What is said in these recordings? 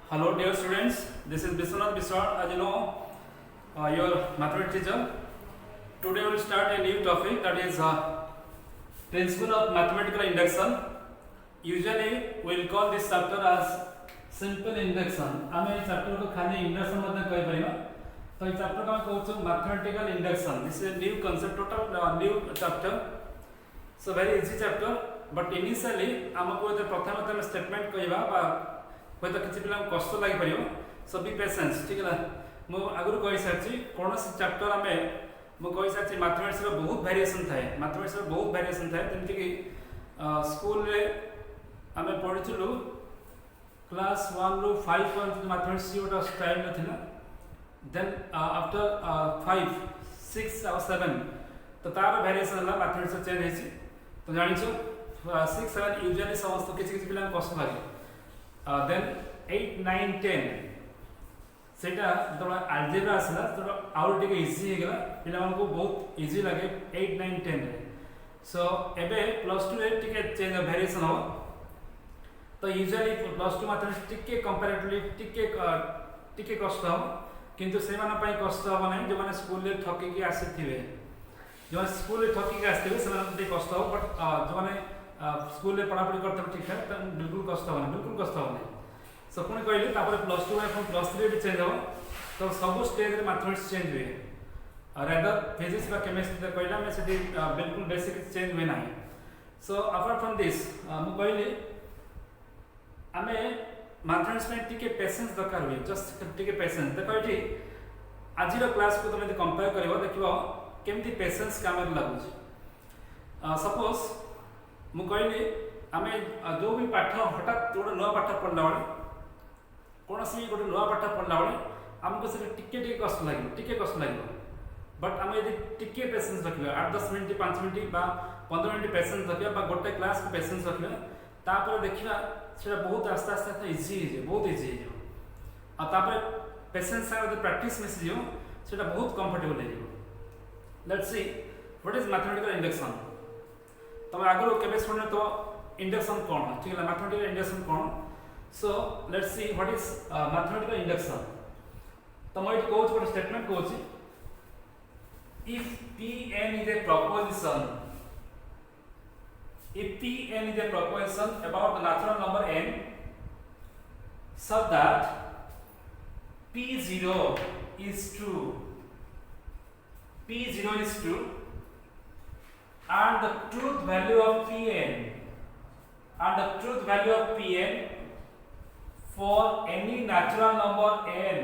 Hello dear students, this is Biswanath Biswar, as you know, your mathematics teacher. Today we will start a new topic, that is principle of mathematical induction. Usually we will call this chapter as simple induction. आमे chapter को खाली induction मध्य कहि परिबा. तो इस chapter को कहउछु mathematical induction. This is a new concept, total new chapter. So very easy chapter, but initially हमको एते प्रथम स्टेटमेंट कहबा बा कोई तो किसी पिला कष्ट लागि परियो. सो बी पेशेंस, ठीक है. मो आगुर कहि साची कोनोसी चैप्टर आमे मो कहि साची मैथमेटिक्स रो बहुत वेरिएशन थाए. मैथमेटिक्स रो बहुत वेरिएशन थाए. जेमति कि स्कूल रे आमे पढिचलु क्लास 1 रो 5 पर्यंत मैथमेटिक्स योटा स्टाइल नथिला. देन आफ्टर 5 6 और 7 तो तार वेरिएशन हला मैथमेटिक्स चेंज हेछि. तो जानिछो 6 7 यूजुअली समस्त किछि पिला कष्ट लागे. Then 8 9 10 सेटा तबा अलजेब्रा आसला तो आउर टिके इजी हे गेला. पिला मन को बहुत इजी लागे 8 9 10 रे. सो एबे प्लस 2 रे टिके चेंज वेरिएशन हो. तो यूजुअली प्लस 2 मैथमेटिक्स टिके कंपैरेटिवली टिके कष्ट हो, किंतु से माने पई कष्ट हो नै जो माने स्कूल रे ठकी के आसीथिबे. जो स्कूल रे ठकी के आसीथिबे से माने टिके कष्ट हो. बट जो माने स्कूल रे पढ़ापढ़ी करते ठीक है तो बिल्कुल कष्ट हो, बिल्कुल कष्ट हो नहीं. सो पुणी कहली तापर प्लस 2 रे प्लस 3 भी चेंज हो. तो सब स्टेज रे मैथमेटिक्स चेंज हुए. रेदर फिजिक्स बा केमिस्ट्री कहला में सेठी बिल्कुल बेसिक चेंज हुए नाही. सो अपार्ट फ्रॉम दिस मु कहली आमे मैथमेटिक्स में टिके पेशेंस दरकार हुए. जस्ट टिके पेशेंस. देखो एठी आज रो क्लास को तुम कंपेयर करबो देखिबो केमती पेशेंस काम लागु छै. सपोज मु कहली आमे जो भी पाठ हठात गोटे नुआ पाठ पढ़ला बेले कोनोसी गोटे नुआ पाठ पढ़ला बेले हमको से टिके कष्ट लागो. बट आमे यदि टिके पेशेंस रखिबा 8 10 मिनिट 5 मिनिट बा 15 मिनिट पेशेंस रखिबा बा गोटे क्लास को पेशेंस रखिबा तापर देखिबा सेटा बहुत आस्ते आस्ते इजी हे जे बहुत इजी हे जे. आ तापर पेशेंस से यदि प्रैक्टिस में से जो सेटा बहुत कंफर्टेबल हे जे. Let's see what is mathematical induction. तब आगरो केबे सुनने तो इंडक्शन कोन, ठीक है, मैथमेटिकल इंडक्शन कोन. So let's see what is mathematical induction. तो मैं कोच को स्टेटमेंट कोच if Pn is a proposition, if Pn is a proposition about the natural number n such that P0 is true, P0 is true and the truth value of Pn for any natural number n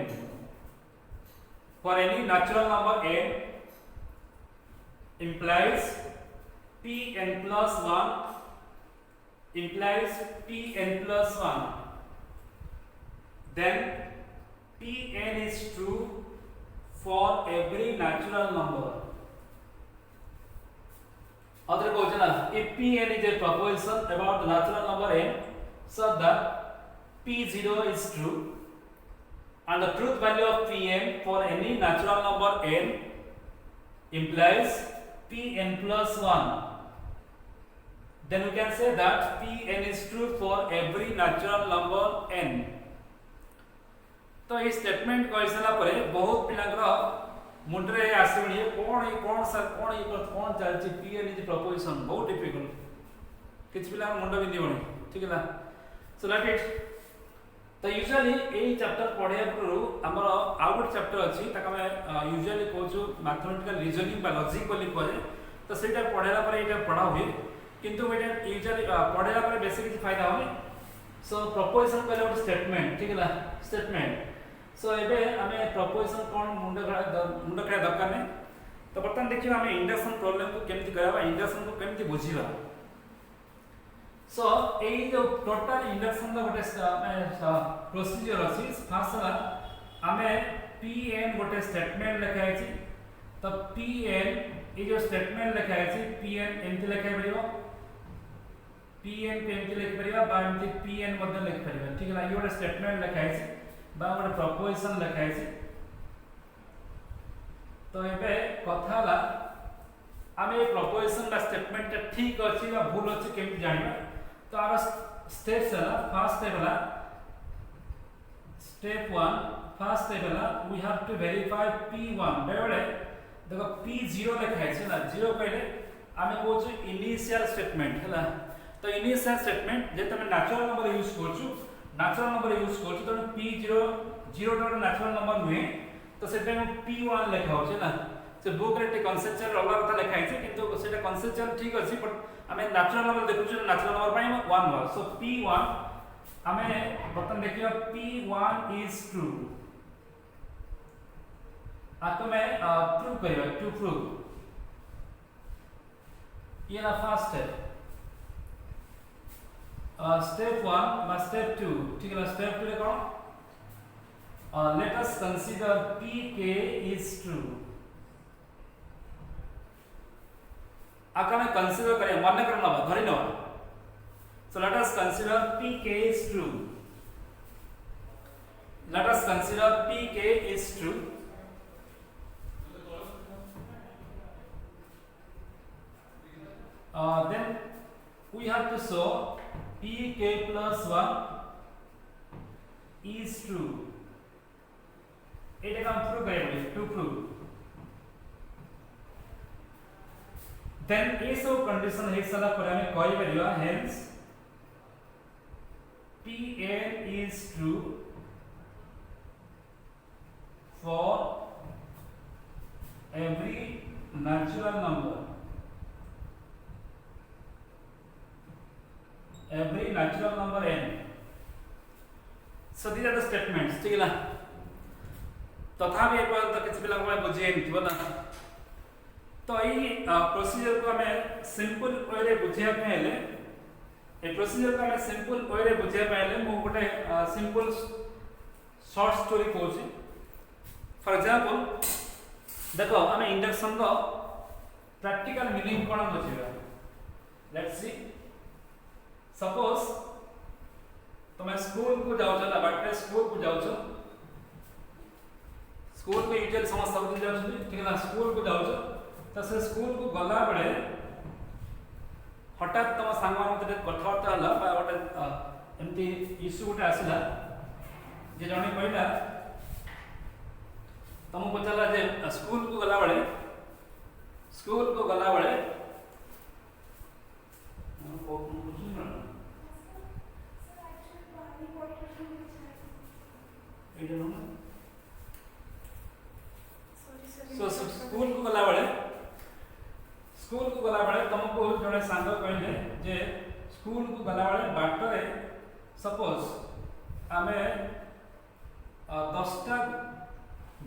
implies Pn plus 1, then Pn is true for every natural number. Other question is, if Pn is a proposition about the natural number n such that P0 is true and the truth value of Pn for any natural number n implies Pn plus 1, then we can say that Pn is true for every natural number n. तो ये statement कहि सला परे बहुत पिलांकर मुंडरे आसीबणी कोन चलछि Pn is preposition बहुत difficult किछ पिला मुंड बिंदी बणी, ठीक है. So let it. तो यूजुअली ए चैप्टर पढिया पुरु हमर आउट चैप्टर अछि ताका में यूजुअली कोछु मैथमेटिकल रीजनिंग बा लॉजिकली परे. तो सेटा पढेला परे एटा पढा हुए, किंतु एटा यूजुअली पढेला परे बेसिक किछ फायदा होनी. सो प्रपोजिशन पहले एक स्टेटमेंट, ठीक है, स्टेटमेंट. सो एबे हमें प्रपोजिशन कोन मुंड खड़ा दरकार नै. तो बर्तमान देखियो हमें इंडक्शन प्रॉब्लम को केमति कराबा, इंडक्शन को केमति बुझिबा. सो ए जो टोटल इंडक्शन दा गोटे प्रोसीजर अछि. फर्स्ट ला हमें Pn गोटे स्टेटमेंट लिखा है. तो Pn ए जो स्टेटमेंट लिखा है Pn एमति लिखा परिबो, Pn पे एमति लिख परिबा बा एमति Pn मध्ये लिख परिबा, ठीक है. ये गोटे स्टेटमेंट लिखा है बा गोटे प्रपोजिशन लिखा है. तो एबे कथा ला हमें प्रपोजिशन बा स्टेटमेंट ठीक अछि बा भूल अछि केमति जानिबा. तो आर स्टेप्स है, फर्स्ट स्टेप है स्टेप 1 फर्स्ट स्टेप है we have to verify P1 बेले देखो P0 लिखा है ना 0 कहले आमे कहू इनिशियल स्टेटमेंट है तो इनिशियल स्टेटमेंट जे तमे नेचुरल नंबर यूज करछु तो P0 0 टा नेचुरल नंबर नुहे तो सेटा P1 लिखा होचे ना से बुक रे कन्सेप्चुअल अलग कथा लिखा है किंतु सेटा कन्सेप्चुअल ठीक अछि बट आमे नेचुरल नंबर देखु नेचुरल नंबर पाई 1 सो P1 आमे बर्तन देखियो P1 इज ट्रू आको मैं प्रूव करियो टू प्रूव ये ना फर्स्ट स्टेप स्टेप 1 बा स्टेप 2 ठीक है स्टेप 2 रे कोन let us consider Pk is true आका में कंसीडर करे मन कर नबा धरि नबा so let us consider Pk is true let us consider Pk is true then we have to show Pk plus 1 is true it हम prove करेंगे to prove then ये सब कंडीशन है सारा पर हमें कहि परिबा hence Pn is true for every natural number n so these are the statements ठीक है ना तथापि एक बार तक किसी पिला को बुझे नहीं थी ना तो ये प्रोसीजर को हमें सिंपल वे रे बुझिया पहले ए प्रोसीजर को हमें सिंपल वे रे बुझिया पहले मु गोटे सिंपल शॉर्ट स्टोरी कहूची फॉर एग्जांपल देखो हमें इंडक्शन रो प्रैक्टिकल मीनिंग कोन बुझिबा लेट्स सी सपोज तुम स्कूल को जाओ ना बाटे स्कूल को जाओ स्कूल को यूजुअली समस्त सब दिन जाओ ठीक है ना स्कूल को जाओ तो से स्कूल को गला बेले हठात तुम सांग मते कथबार्ता हला बा गोटे एमती इश्यू गोटे आसिला जे जणे कहला तुम पचाला जे स्कूल को गला बेले स्कूल को गला बेले तुमको जड़े सांग कहले जे स्कूल को गला बेले बाटरे सपोज आमे 10टा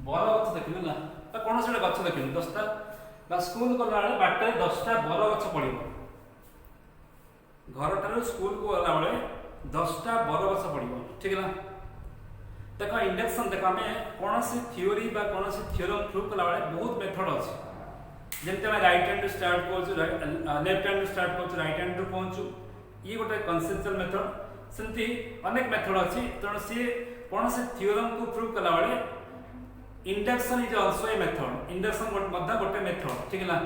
बर गछ देखिलु ना तो कोन से गछ देखिलु 10टा बा स्कूल गला बेले बाटरे 10टा बर गछ पड़िबो घर ठारो स्कूल को गला बेले 10टा बर गछ पड़िबो ठीक है ना देखो इंडक्शन देखो हमें कौन सी थ्योरी बा कौन सी थ्योरम प्रूव कला बेले बहुत मेथड अछि जेते हम राइट हैंड स्टार्ट करछु लेफ्ट हैंड स्टार्ट करछु राइट हैंड रो पहुंचु ये गोटे कन्सेप्चुअल मेथड सेंती अनेक मेथड अछि तण से कौन सी थ्योरम को प्रूव कला बेले induction is also a method induction मध्य गोटे मेथड ठीक है ना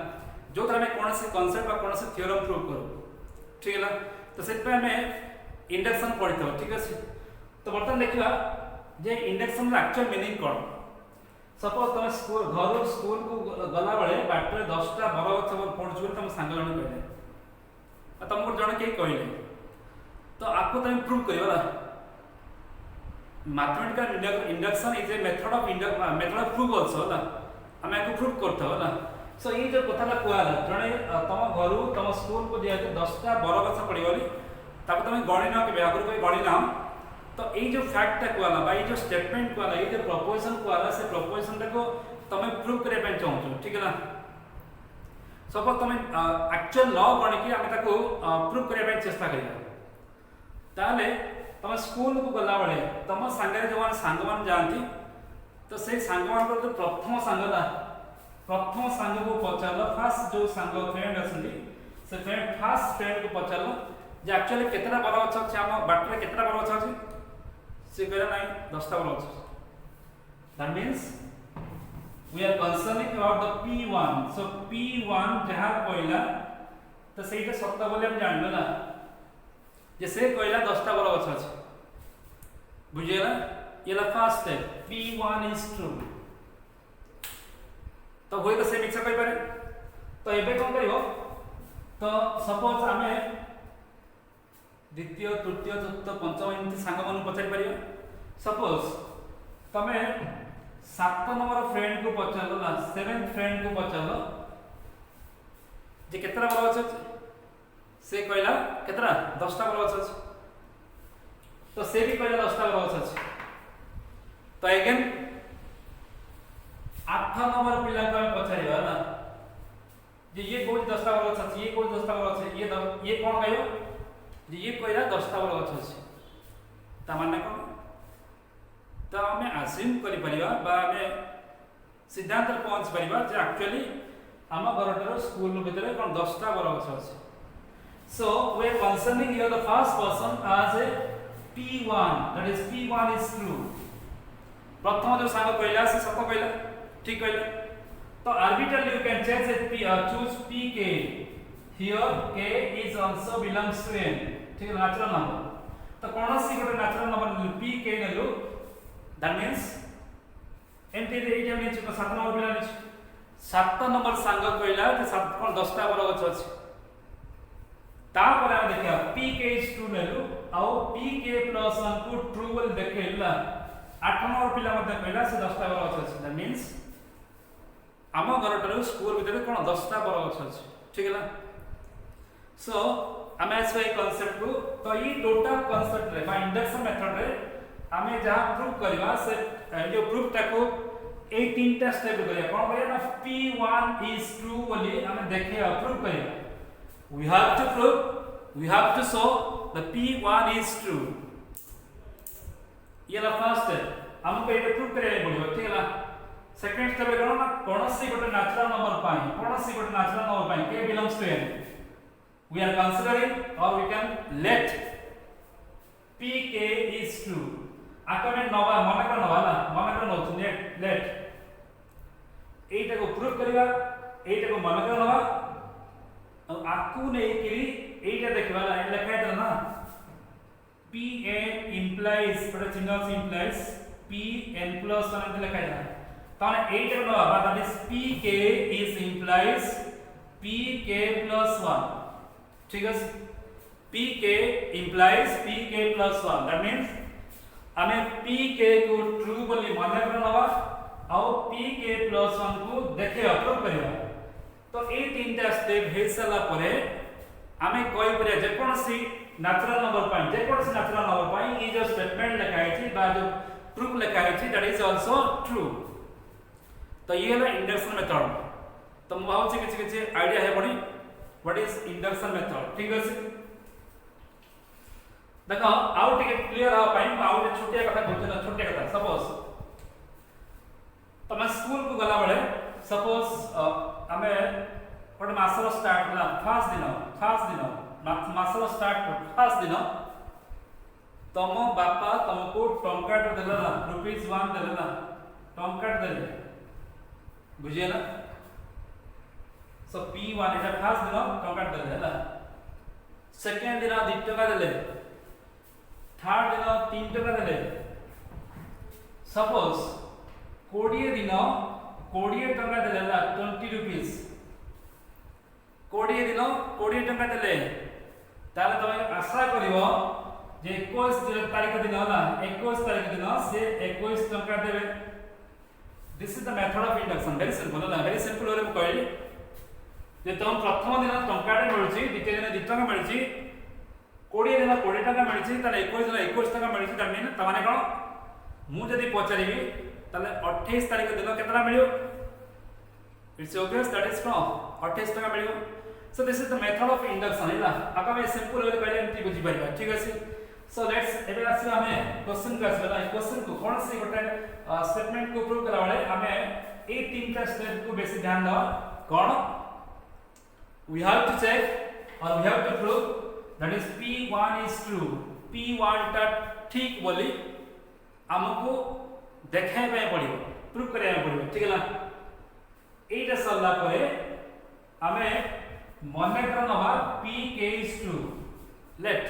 जो हमें कौन सी कांसेप्ट बा कौन सी थ्योरम प्रूव करू ठीक है ना तो सेट पे हमें इंडक्शन पढ़ितो ठीक है तो बर्तन देखिबा जे इंडक्शन रा एक्चुअल मीनिंग कोन सपोज तुम स्कूल घर स्कूल को गला बेले बाटरे 10टा बर गछ पड़छु तुम सांग जण कहले तुमको जण के कहले तो आपको तुम प्रूव करियो ना mathematical induction is a method of proof also ना हम को प्रूव करथो ना सो ये जो कथाला कोआला जणे तुम घर तुम स्कूल को जे 10टा बर गछ पड़िगली ताको तुम गणी न के आगु कोई गणी ना तो ये जो फैक्ट को वाला भाई जो स्टेटमेंट को वाला ये जो प्रोपोजिशन को वाला से प्रोपोजिशन को तमे प्रूव करे पे चाहू ठीक है ना सपोज तमे एक्चुअल लॉ गण के हम ताको प्रूव करे पे चेष्टा करिया ताले तमे स्कूल को गला बेले तम संगे जो सांगमान जानती तो से सांगमान को प्रथम सांगला प्रथम सांग को पचारलो फर्स्ट जो सांग फ्रेंड असली से फ्रेंड फर्स्ट फ्रेंड को पचारलो जे एक्चुअली केतना बर अच्छा छै हम बाटरे केतना बर अच्छा छै से कहला नहीं 10टा बर अच्छा that means we are concerning about the P1 so P1 जहां कहला तो सेटा सत्य बोले हम जानलो ना जे से कहला 10टा बर अच्छा छै बुझियला ये ला first step P1 is true तो होय तो से मिक्स कर पारे तो एबे कोन करिवो तो सपोज आमे द्वितीय तृतीय चतुर्थ पंचम एमती सांग मन पचारि परियो सपोज तमे 7 नंबर फ्रेंड को पचारलो ना 7th फ्रेंड को पचारलो जे केतरा बरो अछि से कहला केतरा 10टा बरो अछि तो से भी कहला 10टा बरो अछि तो अगेन 8 नंबर पिला को पचारिबा ना जे ये कोन 10टा बरो अछि ये कोन 10टा बरो अछि ये कोन कहयो जे ये कहला 10टा बरो अछि ता माने कोन तो हमें अज्यूम करि परिबा बा हमें सिद्धांत पहुंच परिबा जे एक्चुअली हम घरटर स्कूल भीतर कोन 10टा बरो अछि so we are concerning here the first person as a P1 that is P1 is true प्रथम जो सांग कहला से सत कहला ठीक कहला तो arbitrarily you can change it choose pk here k is also belongs to n ठीक है नेचुरल नंबर तो कौन सी गोटे नेचुरल नंबर pk नेलु that means एमटी रे एटा ने 7 नंबर पिला ने 7 नंबर सांग कहला कि 7 कोन 10टा बरो अछि ता पर हम देखिया pk is true नेलु आउ pk plus 1 को true बोल देखेला 8 नंबर पिला मते कहला से 10टा बरो अछि that means आम घरटर स्कूल भीतर कोन 10टा बरो अछि ठीक है सो आम एसवाई कांसेप्ट को तो ये टोटल कांसेप्ट रे बा इंडक्शन मेथड रे आमे जहां प्रूव करबा से जो प्रूफ टाको ए तीनटा स्टेप करिया कोन करिया ना P1 is true बोली आमे देखिया प्रूव करिया we have to prove we have to show the P1 is true ये ला फर्स्ट स्टेप हमको ये प्रूव करिया पड़िबो ठीक है सेकंड स्टेप करो ना कोनसी गोटे नेचुरल नंबर पाई कोनसी गोटे natural number pi k belongs to n we are considering or we can let pk is true आकमे नवा मन कर नवा ना मन कर नो let एटा को प्रूव करबा एटा को मन कर नवा और आकू नै कि एटा देखबा ला लिखा है ना pn implies पर चिन्ह implies pn plus 1 लिखा है ताने एटा नवा that is pk is implies pk plus 1 ठीक है pk implies pk plus 1 that means हमें pk को true बोली माने करनवा और pk plus 1 को देखे अप्रूव करिया तो ए तीनटा स्टेप हे सला परे हमें कोई पर जे कोनसी नेचुरल नंबर पाई जे कोनसी नेचुरल नंबर पाई ये जो स्टेटमेंट लिखा है बा जो प्रूफ लिखा है दैट इज आल्सो ट्रू तो ये है इंडक्शन मेथड तो मु भाव किछि किछि आईडिया है बडी व्हाट इज इंडक्शन मेथड ठीक है देखो आउ टिके क्लियर आ पाई आउ छोटिया कथा कहछ ना छोटिया कथा सपोज तमे स्कूल को गला बळे सपोज हमें गोटे मासर स्टार्ट होला फर्स्ट दिन मासर स्टार्ट फर्स्ट दिन तम बापा तुमको टंका देला ना ₹1 देला ना टंका देले बुझिए ना सो P1 एटा फर्स्ट दिन टंका देले हैला सेकंड दिन 2 टका देले थर्ड दिन 3 टका देले सपोज 20 दिन 20 टका देले ना 20 रुपीस 20 दिन 20 टका देले ताले तमे आशा करिवो जे 21 तारीख दिन होला 21 तारीख दिन से 21 टका देबे this is the method of induction very simple होला वेरी सिंपल होले कहली जे तुम प्रथम दिन टंका मिलुची द्वितीय दिन 2 टका मिलुची 20 दिन 20 टका मिलुची ताले 21 दिन 21 टका मिलुची त मीन त माने कोन मु जदी पचारिबी ताले 28 तारीख दिन केतना मिलियो it's obvious that is no 28 टका मिलियो so this is the method of induction हैला आका में सिंपल होले कहले एमती बुझी परिबा ठीक अछि सो लेट्स एबे आसी हमें क्वेश्चन का आसला क्वेश्चन को कोन से गोटे स्टेटमेंट को प्रूव करा वाले हमें ए तीनटा स्टेप को बेसी ध्यान दवा कोन वी हैव टू चेक और we have to prove that is P1 is true P1 टा ठीक बोली हमको देखाय पे पड़िबो प्रूव करे पड़िबो ठीक है ना एटा सरला परे हमें मने करनवा pk is true let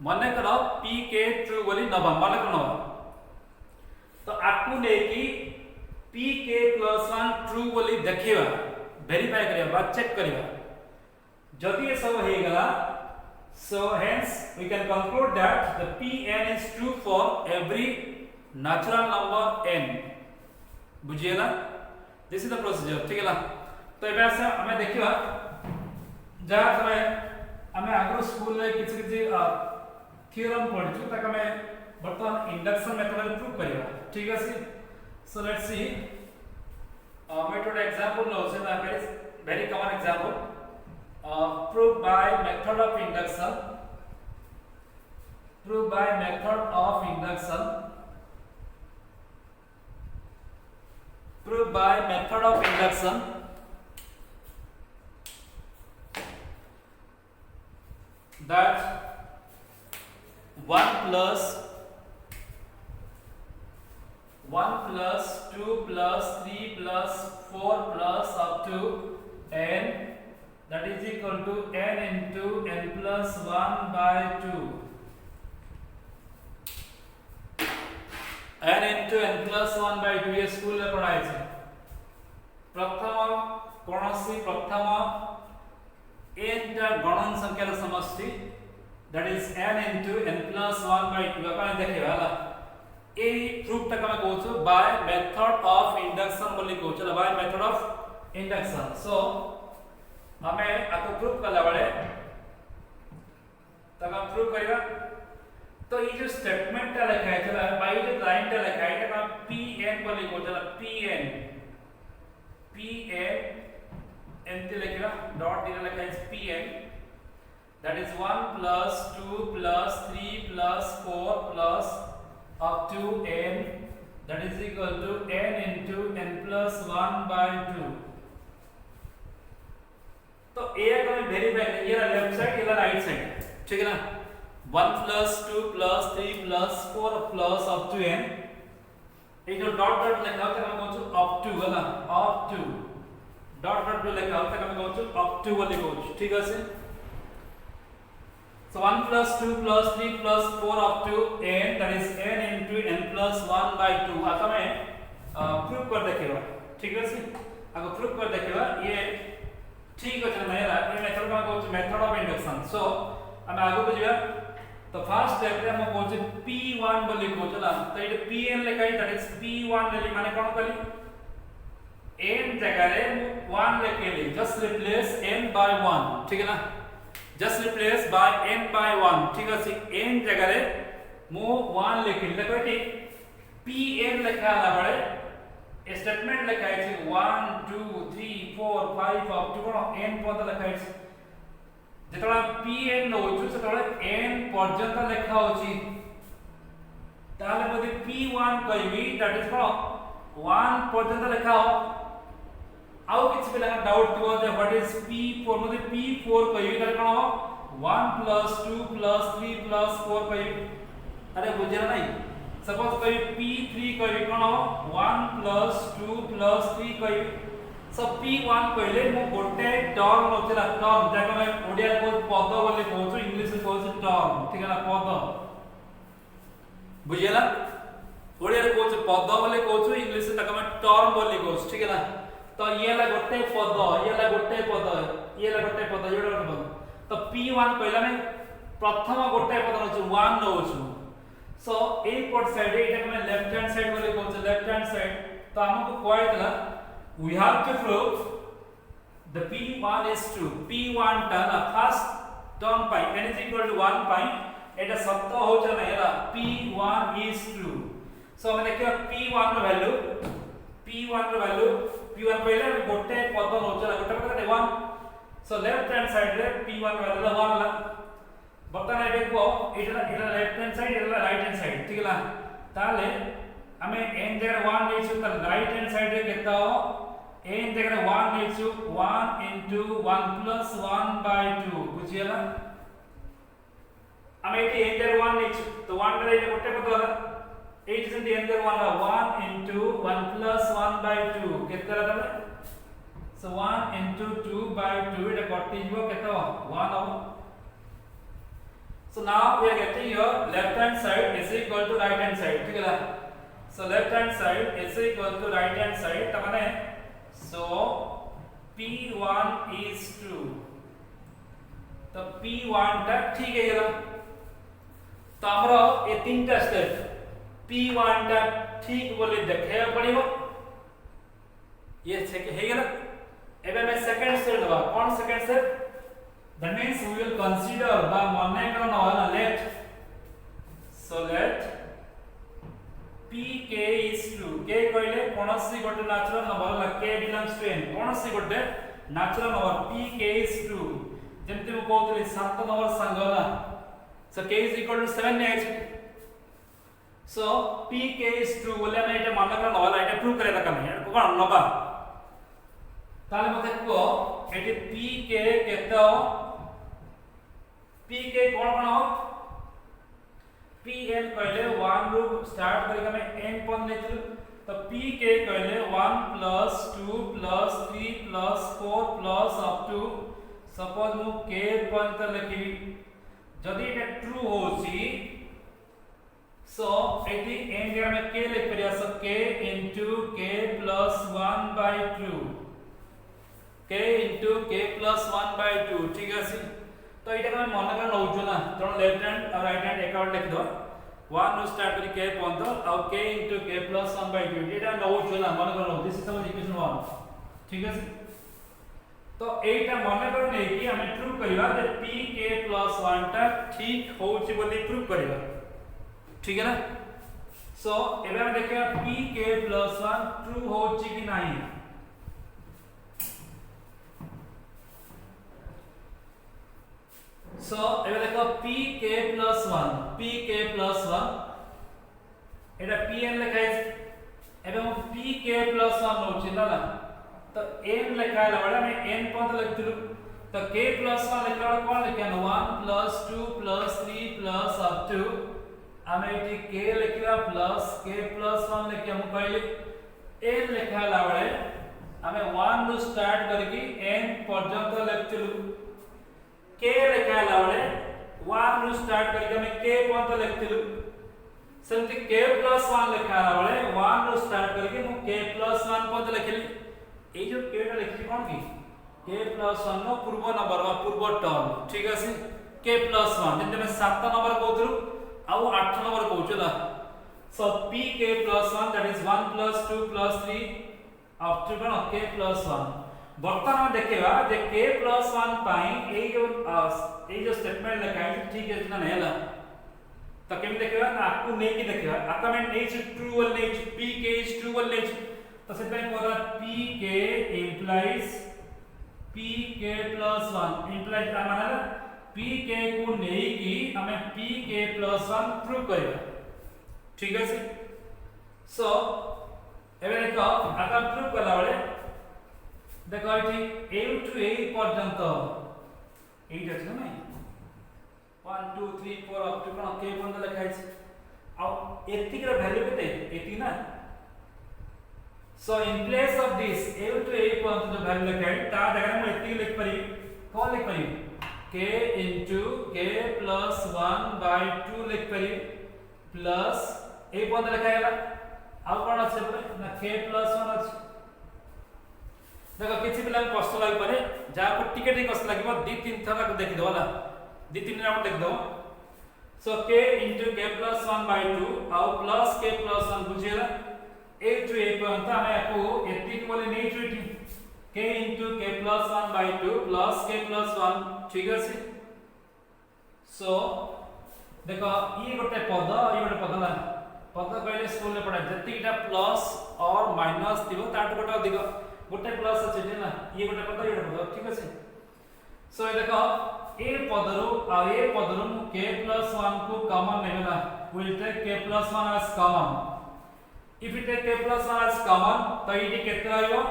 मने करो pk true बोली नबा मने करनवा आकु ने की pk+1 ट्रू बोली देखिबा वेरीफाई करिया बा चेक करिया जदि ये सब हे गला so hence we can conclude that the pn is true for every natural number n बुझिएला दिस इज द प्रोसीजर ठीक है ना तो एबे से हमें देखिबा जा समय हमें आगो स्कूल रे किछि किछि थ्योरम पढिछु तक हमें वर्तमान इंडक्शन मेथड रे प्रूव करिया ठीक है so let's see method example also the very common example proved by method of induction proved by method of induction proved by method of induction that 1 plus 2 plus 3 plus 4 plus up to n that is equal to n into n plus 1 by 2 n into n plus 1 by 2 ये school रे पढ़ाई छै प्रथम कोनोसी प्रथम n टा गणन संख्या र समष्टि that is n into n plus 1 by 2 अपन देखिबा हला ए प्रूफ तक हम कहू बाय मेथड ऑफ इंडक्शन बोली कहू by method of induction so हमें आको प्रूफ करला बळे तक हम प्रूफ करिवा तो ये जो स्टेटमेंट ता लिखा है बाय जो लाइन ता लिखा है का pn बोली कहू pn एंते लिखिबा डॉट दिला लिखा है pn that is 1 plus 2 plus 3 plus 4 plus up to n that is equal to n into n plus 1 by 2 तो a को हम वेरीफाई ये लेफ्ट साइड ये राइट साइड ठीक है ना 1 plus 2 plus 3 plus 4 plus up to n ये जो डॉट डॉट लिखा होता है हम कहू up to है ना up to डॉट डॉट जो लिखा होता है हम कहू up to बोली कहू ठीक है से so 1 plus 2 plus 3 plus 4 up to n that is n into n plus 1 by 2 आता में प्रूफ कर देखिबा ठीक है से आगो प्रूफ कर देखिबा ये ठीक अछि ना ये मेथड का कहू मेथड ऑफ इंडक्शन सो हम आगो बुझिबा तो फर्स्ट स्टेप रे हम कहू p1 बोली कहू चला तो ये pn लिखाई that is p1 लेली माने कोन कली n जगह रे 1 लेकेली जस्ट रिप्लेस n by 1 ठीक है ना just replace by n by 1 ठीक है n जगह रे मो 1 लिखिल देखो ठीक pn लिखा ला बड़े स्टेटमेंट लिखा है 1 2 3 4 5 up to n पद लिखा है जेतला pn होछु सेतला n पर्यंत लिखा होछि ताले बदे p1 कहबी दैट इज कोन 1 पर्यंत लिखा हो आउ किछ पिला डाउट थियो जे व्हाट इज p4 मतलब p4 कहबी त कोन 1 plus 2 plus 3 plus 4 कहबी अरे बुझिरा नहीं सपोज कहबी p3 कहबी कोन 1 plus 2 plus 3 कहबी सब p1 कहले मो गोटे टर्म होचला टर्म जाको मैं ओडिया को पद बोली कहू इंग्लिश में कहू टर्म ठीक है ना पद बुझिला ओडिया को पद बोली कहू इंग्लिश में तक मैं टर्म बोली कहू ठीक है ना तो ये ला गोटे पद ये ला गोटे पद ये ला गोटे पद ये गोटे पद तो p1 कहला में प्रथम गोटे पद होछ 1 नोछु सो ए पॉट साइड एटा में लेफ्ट हैंड साइड बोले कहू लेफ्ट हैंड साइड तो हमको कहै दिला we have to prove the p1 is true p1 टा ना फर्स्ट टर्म पाई n इज इक्वल टू 1 पाई एटा सत्य होछ ना एला p1 इज ट्रू सो हम देखियो p1 रो वैल्यू p1 पहले गोटे पद नोचला गोटे पद 1 सो लेफ्ट हैंड साइड रे p1 वैल्यू 1 ला बर्तन एबे को एटा लेफ्ट हैंड साइड एटा राइट हैंड साइड ठीक ला ताले हमें n जगह 1 लेछु त राइट हैंड साइड रे केता हो n जगह 1 लेछु 1 into 1 plus 1 by 2 बुझियला हमें एटी n जगह 1 लेछु तो 1 रे गोटे पद होला 8 is in the end 1 into 1 plus 1 by 2 केते रहता so 1 into 2 by 2 it कटि जीवो केते 1 हो so now we are getting your left hand side is equal to right hand side ठीक है So left hand side is equal to right hand side तमाने so P1 is true तो P1 टा ठीक है गला तो हमरा ए तीनटा स्टेप P1 टा ठीक बोले देखे पड़िबो ये से हे गला एबे मैं सेकंड स्टेप लगा कौन second step that means we will consider the money कौन वाला let so let pk is true k कहले कोनसी गोटे नेचुरल नंबर ला k belongs to n कोनसी गोटे natural number pk is true जेमति मु कहतली 7 नंबर संगला so k is equal to 7 ने so pk is true बोले मैं एटा मान कर नवाला एटा प्रूव करे लगा नहीं कोन नबा ताले मते को एटी pk केतो pk कोन कोन हो pn कहले 1 रू स्टार्ट करिका में n पद लेथु तो pk कहले 1 plus 2 plus 3 plus 4 plus up to suppose मु k पद लिखि जदी एटा ट्रू होची सो एटी n जगह में k लिख परिया सो k into k plus 1 by 2 k into k plus 1 by 2 ठीक है तो एटा हम मन कर नउजो ना तो लेफ्ट हैंड और राइट हैंड अकाउंट लिख दो 1 नु स्टार्ट करी k पॉइंट और k into k plus 1 by 2 एटा नउजो ना मन कर दिस इज आवर इक्वेशन 1 ठीक है तो एटा मन कर नै कि हम ट्रू करिवा जे pk plus 1 टा ठीक होउची बोली प्रूव करिवा ठीक है ना सो एबे हम देखिया pk plus 1 ट्रू होउची कि नाही सो एबे देखो pk plus 1 एटा pn लिखाय एबे हम pk plus 1 होची ना तो n लिखायला बडा मैं n पद लिखतलु तो k plus 1 लिखला कोन लिखया 1 plus 2 plus 3 plus up to हम एटी k लिखिया plus k plus 1 लिखया हम पहिले n लिखायला बडे हमें 1 नु स्टार्ट करके n पर्यंत लिखतलु k लिखायला बडे 1 नु स्टार्ट करके हमें k पर्यंत लिखतलु सेमति k plus 1 लिखायला बडे 1 नु स्टार्ट करके मु k plus 1 पर्यंत लिखली ए जो k टा लिखि कोन की k plus 1 नो पूर्व नंबर वा पूर्व टर्म ठीक है k plus 1 जेते में 7 number कहतलु uh 8 number कहउचला so pk plus 1 that is 1 plus 2 plus 3 up to k plus 1 वर्तमान देखिबा जे k plus 1 पाई ए जो स्टेटमेंट लिखाई ठीक है ना नेला तो केम देखिबा आकु नै कि देखिबा आकमेंट इज ट्रू और नै pk is true और नै तो से पे कोरा pk implies pk plus 1 implies माने pk को नै कि हमें pk plus 1 प्रूव करिबा ठीक है सो एबे देखो आका प्रूव करला बेले देखो एठी a to a पर्यंत 8 अछि नै 1 2 3 4 up to कोन k पर्यंत लिखाइ छै आ एति के वैल्यू केते 80 ना so in place of this a to a पर्यंत जो वैल्यू लिखाइ ता जगह में एति लिख परी कोन लिख परी k into k plus 1 by 2 लिख परी प्लस a पर्यंत लिखाइला आ कोन अछि ना k plus 1 अछि देखो किछि पिला कष्ट लागि पारे जा को टिकट कष्ट लागिबो 2-3 थरा देखि दो वाला 2-3 राउंड देख दो सो k into k plus 1 by 2 और plus k plus 1 बुझियला a to a पर्यंत हमें आपको एति बोले नै छुटी k into k plus 1 by 2 plus k plus 1 ठीक अछि सो देखो ई गोटे पद ला पद कहले स्कूल में पढ़ा जतिटा प्लस और माइनस दिबो ताट गोटे अधिक गोटे प्लस अछि ना ये गोटे पद ये पद ठीक अछि सो देखो ए पदरु आ ए पदरु k plus 1 को कॉमन लेला we will take k plus 1 as common if we take k plus 1 as common तो इटी केतरा आइबो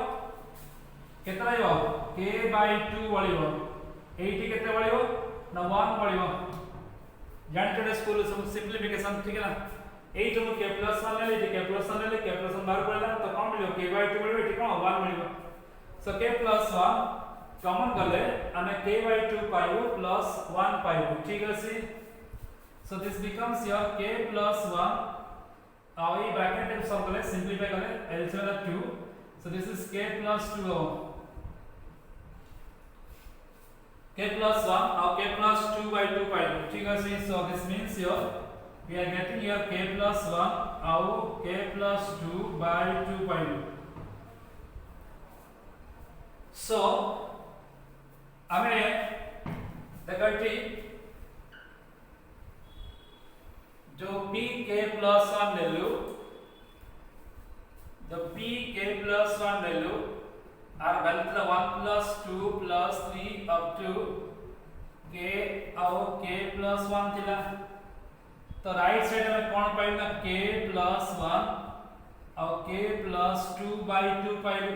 k by 2 बळिबो एटी केते बळिबो ना 1 बळिबो जानते स्कूल सिंपलीफिकेशन ठीक है ना 8 में k plus 1 ले k plus 1 ले k plus 1 बाहर पड़ला तो कौन मिलियो k by 2 मिलियो एटी कोन 1 मिलियो सो k plus 1 कॉमन करले हमें k by 2 पाइबो plus 1 पाइबो ठीक है so this becomes your k plus 1 ଆଉ ଏଇ ବ୍ରାକେଟ କୁ ସଲ୍ଭ କଲେ सिंपलीफाई कले एलसीएम ହେଲା 2 so this is k plus 2 k plus 1 और k plus 2 by 2 पाइलु ठीक है so this means here we are getting here k plus 1 और k plus 2 by 2 पाइलु so हमें देखो जो p k plus 1 ले लो the p k plus 1 ले लो और value 1 plus 2 plus 3 up to k और k plus 1 थिला तो राइट साइड में कौन पाइल ना k plus 1 और k plus 2 by 2 पाइल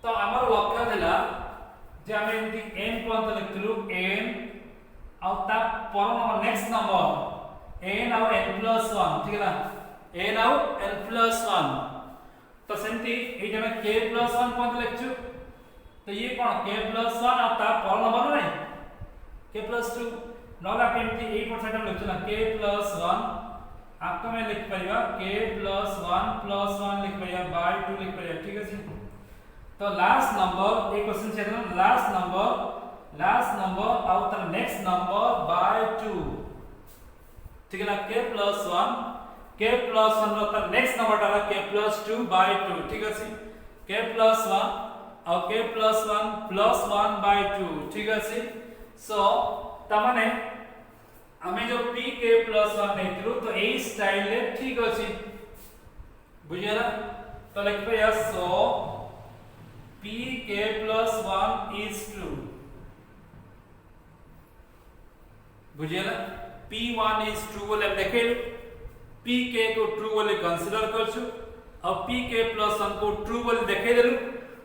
तो हमर लक्ष्य थिला जे हम एंती n पॉइंट लिखलु n और ता पर नंबर नेक्स्ट नंबर n और n plus 1 ठीक है ना n और n plus 1 तो सेमती ए जमे k plus 1 पॉइंट लिखछु तो ये कोन k plus 1 और ता पर नंबर नहीं k plus 2 नला केमती 8% में लिखछु ना k plus 1 आपको मैं लिख परिबा k plus 1 plus 1 लिख परिबा by 2 लिख परिबा ठीक है जी तो लास्ट नंबर एक क्वेश्चन छे ना लास्ट नंबर और ता नेक्स्ट नंबर by 2 ठीक है ना k plus 1 k plus 1 रो नेक्स्ट नंबर डाला k plus 2 by 2 ठीक है सी k plus 1 और k plus 1 plus 1 by 2 ठीक है सी सो तमाने हमें जो p k plus 1 नेतिरु तो ए स्टाइल ले ठीक अछि बुझियला तो लिख पे yes so p k plus 1 is true बुझियला p1 is true बोले देखेल pk को ट्रू बोले कंसीडर करछु अब pk plus 1 को ट्रू बोले देखे देलु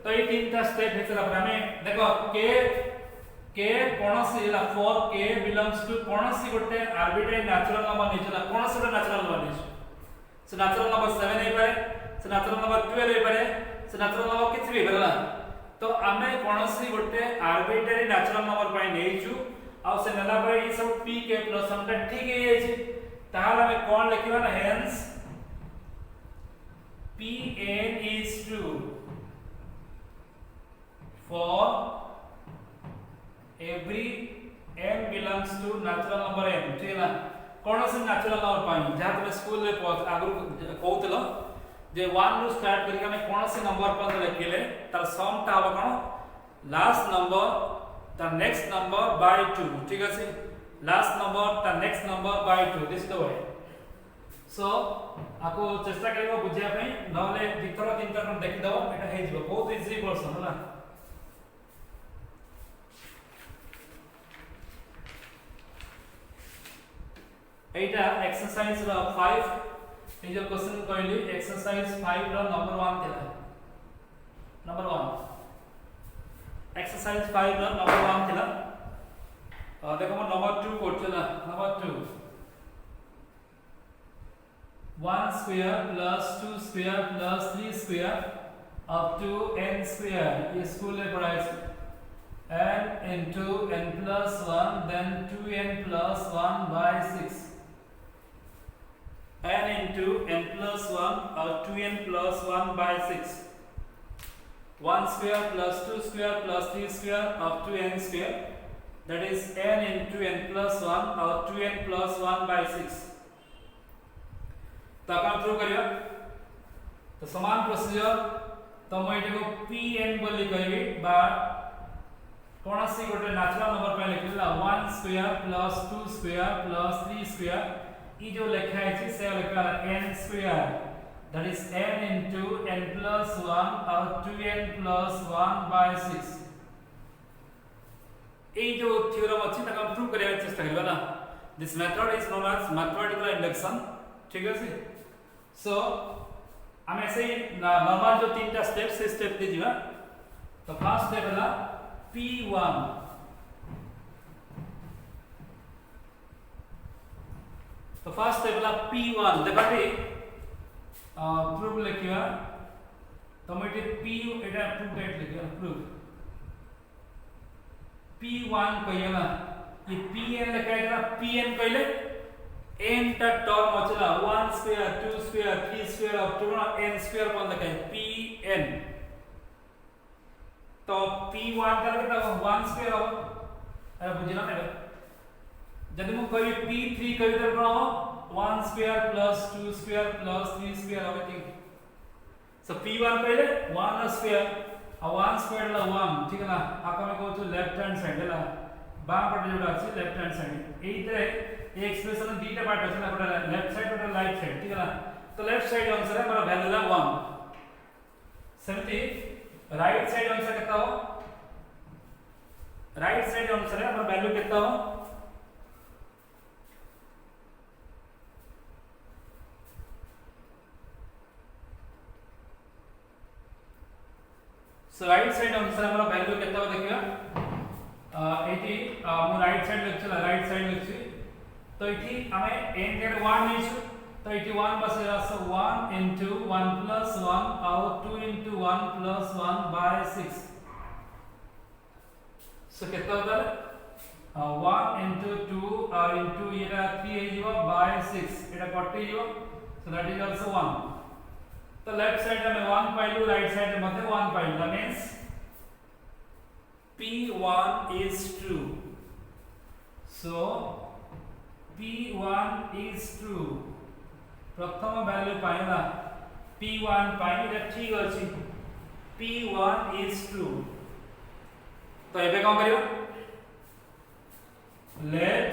तो ये तीनटा स्टेप हेतला पर हमें देखो k कोनसी ला फॉर k बिलोंग्स टू कोनसी गोटे आर्बिट्रेरी नेचुरल नंबर नेचुरल कोनसी गोटे नेचुरल नंबर नेचुरल से नेचुरल नंबर 7 हे पारे से नेचुरल नंबर 12 हे पारे से नेचुरल नंबर किछ भी भरला तो हमें कोनसी गोटे आर्बिट्रेरी नेचुरल नंबर पाई नेइछु आ से नेला पर ई सब pk plus 1 टा ठीक हे जाई ताहले हमें कोन लिखिबा ना hence pn is true for every n belongs to natural number n ठीक है ना कोन से नेचुरल नंबर पाई जहां तुम स्कूल में आगु कहउतलो जे 1 रू स्टार्ट करी हमें कोन से नंबर पर लिखिले तार सम ता हो कोन लास्ट नंबर ता नेक्स्ट नंबर by 2 ठीक है सी लास्ट नंबर ता next number by 2 this is the way so आपको चेष्टा करियो बुझिया पई नले दिथर तीन थर देखि दो एटा हे जिवो बहुत इजी क्वेश्चन होला एटा एक्सरसाइज 5 ए जो क्वेश्चन कहली एक्सरसाइज 5 रो नंबर 1 थिला नंबर 1 एक्सरसाइज 5 रो नंबर 1 थिला देखो हम number 2 करछला number 2 1 square plus 2 square plus 3 square up to n square ये स्कूल में पढ़ाई है n into n plus 1 then 2n plus 1 by 6 n into n plus 1 or 2n plus 1 by 6 1 square plus 2 square plus 3 square up to n square that is n into n plus 1 or 2n plus 1 by 6 तो अपन prove करियो तो समान procedure तो मैं एटा को pn बोली कहबी बा कोनसी गोटे नेचुरल नंबर पे लिखला 1 square plus 2 square plus 3 square ई जो लिखा है से लिखला n square that is n into n plus 1 और 2n plus 1 by 6 ए जो थ्योरम अछि तक हम प्रूव करिया चेष्टा करबा ना this method is known as mathematical induction ठीक है सी सो हम ऐसे ही नॉर्मल जो तीन टा स्टेप से स्टेप दे दिबा तो फर्स्ट स्टेप होला p1 तो फर्स्ट स्टेप होला p1 देखबी प्रूफ लिखिबा तो मटे p एटा प्रूफ डेट लिखिबा प्रूफ p1 कहियो ना ये pn लिखा है pn कहले n टा टर्म अछला 1 square 2 square 3 square up to n square पर लिखा है pn। तो p1 का केटा 1 स्क्वायर हो अरे बुझिना ने जदि मु कहि p3 कहि त कोन 1 square plus 2 square plus 3 square हो ठीक। सो p1 कहले 1 स्क्वायर और 1 स्क्वायर ला 1 ठीक है ना आका में कहू लेफ्ट हैंड साइड है बाम पटे जोटा अछि लेफ्ट हैंड साइड एइतरे ए एक्सप्रेशन दीटा पार्ट अछि ना गोटा लेफ्ट साइड गोटा राइट साइड ठीक है ना। तो लेफ्ट साइड अनुसार हमर वैल्यू ला 1 सेमती राइट साइड अनुसार कितना हो राइट साइड अनुसार हमर वैल्यू कितना हो सो राइट साइड अनुसार हमर वैल्यू कितना हो देखियो एटी मु राइट साइड लिखला राइट साइड लिखछि तो एटी हमें n के 1 लेछु तो एटी 1 बसे सो 1 into 1 plus 1 और 2 into 1 plus 1 by 6 सो कितना होता है 1 into 2 into एटा 3 है जो by 6 एटा कटि जो सो दैट इज आल्सो 1। तो लेफ्ट साइड में 1 पाइलु राइट साइड में 1 पाइलु that means p1 is true so p1 is true प्रथम वैल्यू पाइला p1 पाइला ठीक अछि p1 is true। तो एबे कोन करियो let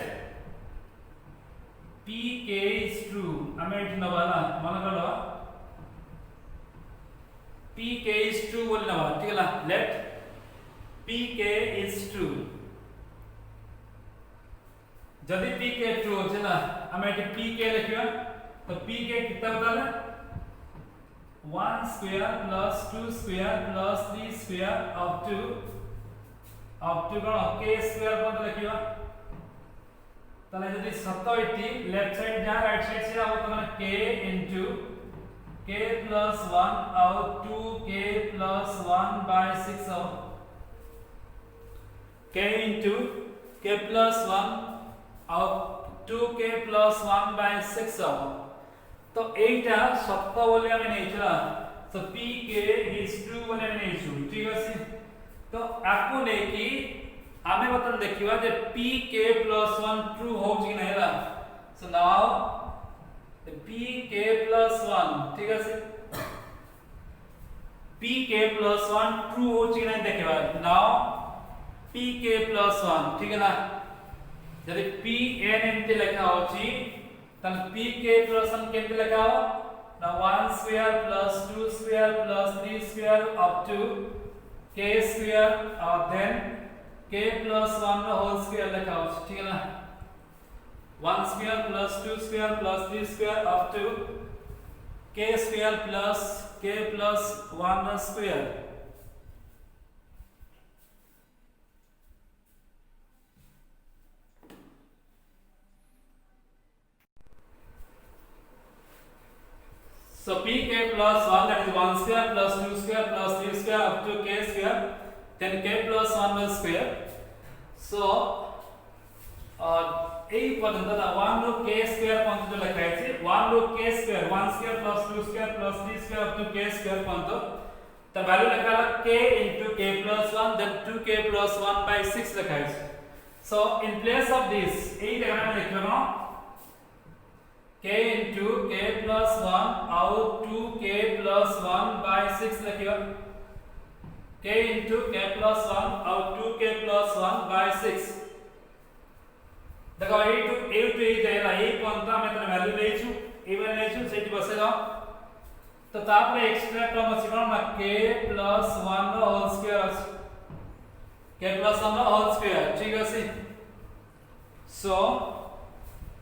pk is true हमें इठ नवाला मन करो pk is true बोल नवा ठीक है ना let pk is true जदि pk true होचे ना हमें एठी pk लिखियो तो pk कितना होता है 1 square plus 2 square plus 3 square up to कोन k स्क्वायर पर लिखियो तले जदि सत्य एठी लेफ्ट साइड जा राइट साइड से आबो त माने k into k plus 1 और 2k plus 1 by 6 हो k into k plus 1 और 2k plus 1 by 6 हो तो एटा सत्य बोले हमें नहीं चला सो pk is true बोले हमें नहीं छु ठीक अछि। तो आकु नै कि हमें बतन देखिबा जे pk plus 1 ट्रू हो कि नै ला सो नाउ pk plus 1 ठीक अछि pk plus 1 ट्रू हो कि नै देखिबा नाउ pk plus 1 ठीक है ना यदि pn एंते लिखा होची तन pk plus 1 केंते लिखा हो ना 1 square plus 2 square plus 3 square up to k square और देन k plus 1 नो होल स्क्वायर लिखा हो ठीक है ना 1 square plus 2 square plus 3 square up to k square plus k plus 1 नो square. So pk plus 1 that is 1 square plus 2 square plus 3 square up to k square then k plus 1 whole square so এই পর্যন্ত 1 रो k square পর্যন্ত লেখা আছে 1 रो k square 1 square plus 2 square plus 3 square up to k square পর্যন্ত তার value লেখা হলো k into k plus 1 then 2k plus 1 by 6 লেখা আছে। so in place of this এই জায়গাটা আমি লিখব না k into k plus 1 और 2k plus 1 by 6 लिखियो k into k plus 1 और 2k plus 1 by 6 देखो a to a जाएगा a पंता में तने वैल्यू लेछु a वैल्यू लेछु सेठी बसेगा तो तापरे एक्स्ट्रा टर्म अछि कोन ना k plus 1 नो होल स्क्वायर अछि k plus 1 नो होल स्क्वायर ठीक अछि। सो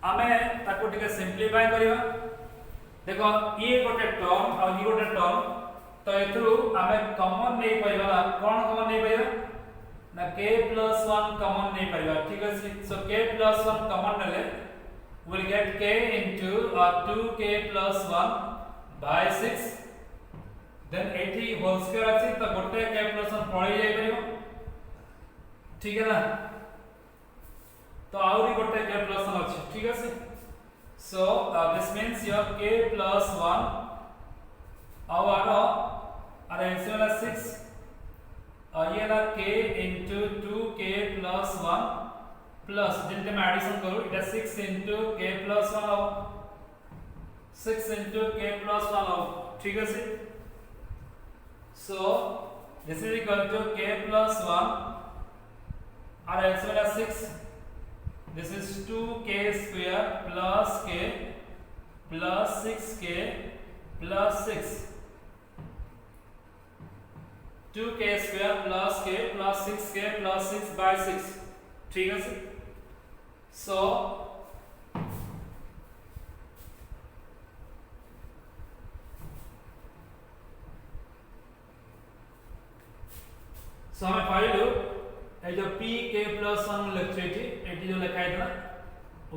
आमे ताको टिके सिंपलीफाई करिवा देखो ये गोटे टर्म और ये गोटे टर्म तो एथरु आमे कॉमन नै पाइबा कोन कॉमन नै पाइबा ना k plus 1 कॉमन नै पाइबा ठीक अछि। सो k plus 1 कॉमन नेले we will get k into 2k plus 1 by 6 then 80 whole square अछि तो गोटे k plus 1 पळै जाय परिबो ठीक है ना तो आउरी गोटे k plus 1 अछि ठीक अछि। So this means your k plus 1 our answer is 6 ये ना k into 2k plus 1 plus जिनके मैं एडिशन करूँ इट 6 into k plus 1 हो 6 into k plus 1 हो ठीक है सी so this is equal to k plus 1 our answer is 6 this is 2k square plus k plus 6k plus 6 2k square plus k plus 6k plus 6 by 6 ठीक है sir so हमें पाइलु ए जो p k plus 1 लिखते eighty जो लिखा है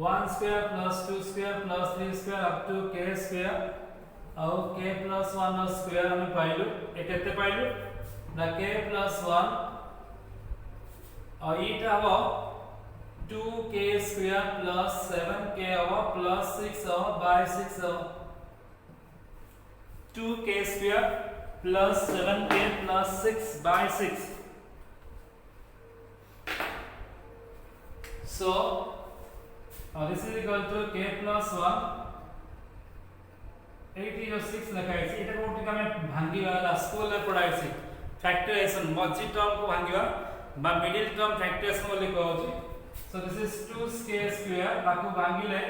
1 square plus 2 square plus 3 square up to k square और k plus 1 square हमें पाइलु ए कितने पाइलु ना k plus 1 और इटा हो 2k square plus 7k हो plus 6 हो by 6 हो 2k square plus 7k plus 6 by 6 so this is equal to k plus 1 8 जो 6 लिखा है इटा को टिका में भांगी वाला स्कूल में पढ़ाई से फैक्टराइजेशन मझी टर्म को भांगिवा बा मिडिल टर्म फैक्टराइजेशन बोली कहउची so this is 2k square बाकू भांगिले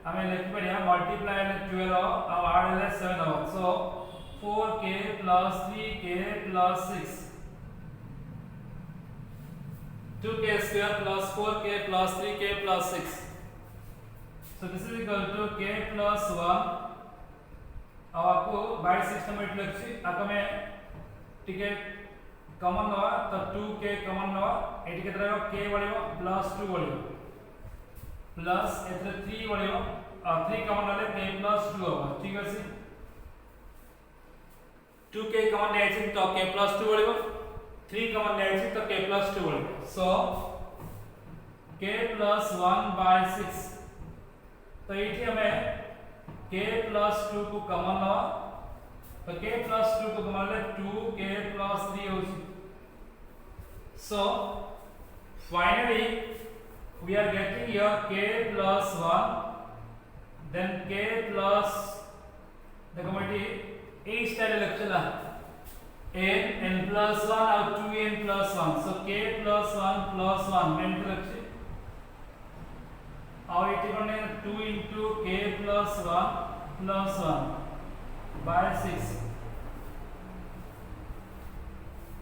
हमें लिख परिया मल्टीप्लाई में 12 और आर ले 7 हो सो 4k plus 3k plus 6 2k square plus 4k plus 3k plus 6 so this is equal to k plus 1 अब आपको by 6 में लिखছি आको में टिकट कॉमन नवा तो 2k कॉमन नवा एटी केतरा k बढियो प्लस 2 बढियो प्लस एतरे 3 बढियो और 3 कॉमन वाले k प्लस 2 होगा ठीक है सी 2k कॉमन ले आइछि तो k प्लस 2 बढियो 3 कॉमन ले आइछि तो k प्लस 2 बढियो सो k प्लस 1 by 6 तो एठी हमें k प्लस 2 को कॉमन नवा तो k plus 2 को कॉमन ले 2k plus 3 होची so finally we are getting here k plus 1 then k plus देखो बेटी a स्टाइल लिखला n plus 1 और 2n plus 1 so k plus 1 plus 1 में लिखছে और एटी बने 2 into k plus 1 plus 1 by 6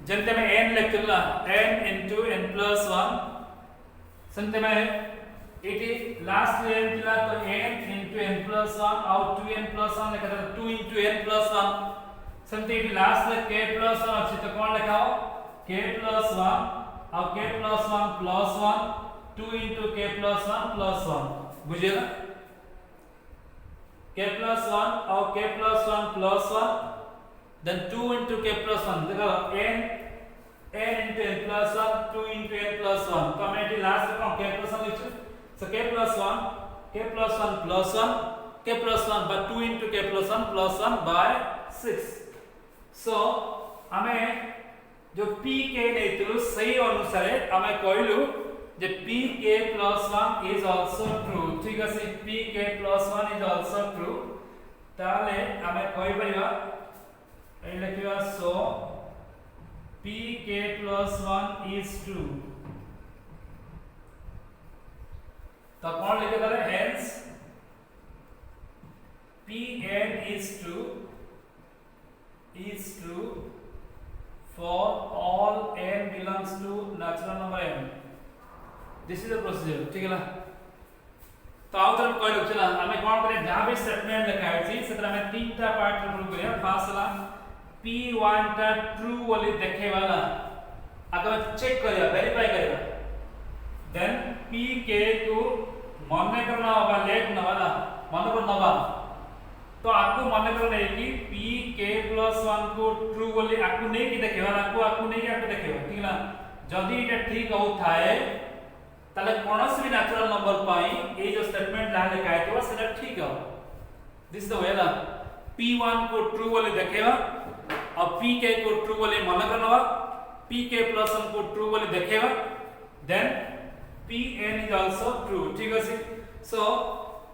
जनते में n लिखला n into n plus 1 संते में इटी लास्ट n किला तो n into n plus 1 और 2n plus 1 लिखा था 2 into n plus 1 संते इटी लास्ट में k plus 1 अच्छी तो कौन लिखाओ k plus 1 और k plus 1 plus 1 2 into k plus 1 plus 1 बुझे ना k plus 1 और k plus 1 plus 1 then 2 into k plus 1 देखो n into n plus 1 2 into n plus 1 तो हमें ये लास्ट में k plus 1 लिखो so k plus 1 plus 1 k plus 1 by 2 into k plus 1 plus 1 by 6 so हमें जो p k नेतलु सही अनुसार हमें कहलु जे pk plus 1 is also true ठीक है से pk plus 1 is also true ताले हमें कहि परिबा ए लिखिबा so pk plus 1 is true तो कौन लिखे ताले hence pn is true for all n belongs to natural number n this is the procedure ठीक है ना तो आउ तरफ कहलो चला हमें कोन करे जहां भी स्टेटमेंट लिखा है छी सेतरा में तीनटा पार्ट रे प्रूव करिया फर्स्ट वाला p1 टा ट्रू वाली देखे वाला अगर चेक करिया वेरीफाई करिया देन pk को मानने करना होगा लेट न वाला मानो को नवा तो आपको मानने करना है कि pk plus 1 को ट्रू वाली आपको नहीं कि देखेवा आपको नहीं कि आपको देखेवा ठीक ना जदी एटा ठीक हो थाए ताले कोनोसी भी नेचुरल नंबर पाई ए जो स्टेटमेंट ला लिखा है तो सेटा ठीक है दिस इज द वे ला p1 को ट्रू बोले देखेगा और pk को ट्रू बोले मन करनवा pk plus 1 को ट्रू बोले देखेगा then pn is also true ठीक अछि सो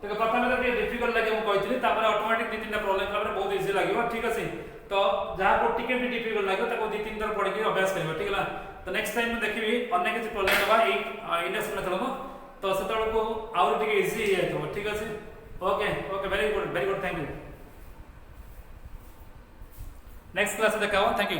तो प्रथम तो डिफिकल्ट लागे हम कहथिली तापर ऑटोमेटिक दी तीनटा प्रॉब्लम करा बहुत इजी लागेबो ठीक अछि तो जहां को टिके भी डिफिकल्ट लागो ताको दी तीन थर पढ़ के अभ्यास करबो ठीक है तो नेक्स्ट टाइम में देखिबी अन्य किछ प्रॉब्लम दबा ए इंडेक्स मेथड को तो सेतळ को आउर टिके इजी हे तो ठीक अछि okay okay very good thank you next class देखाओ थैंक यू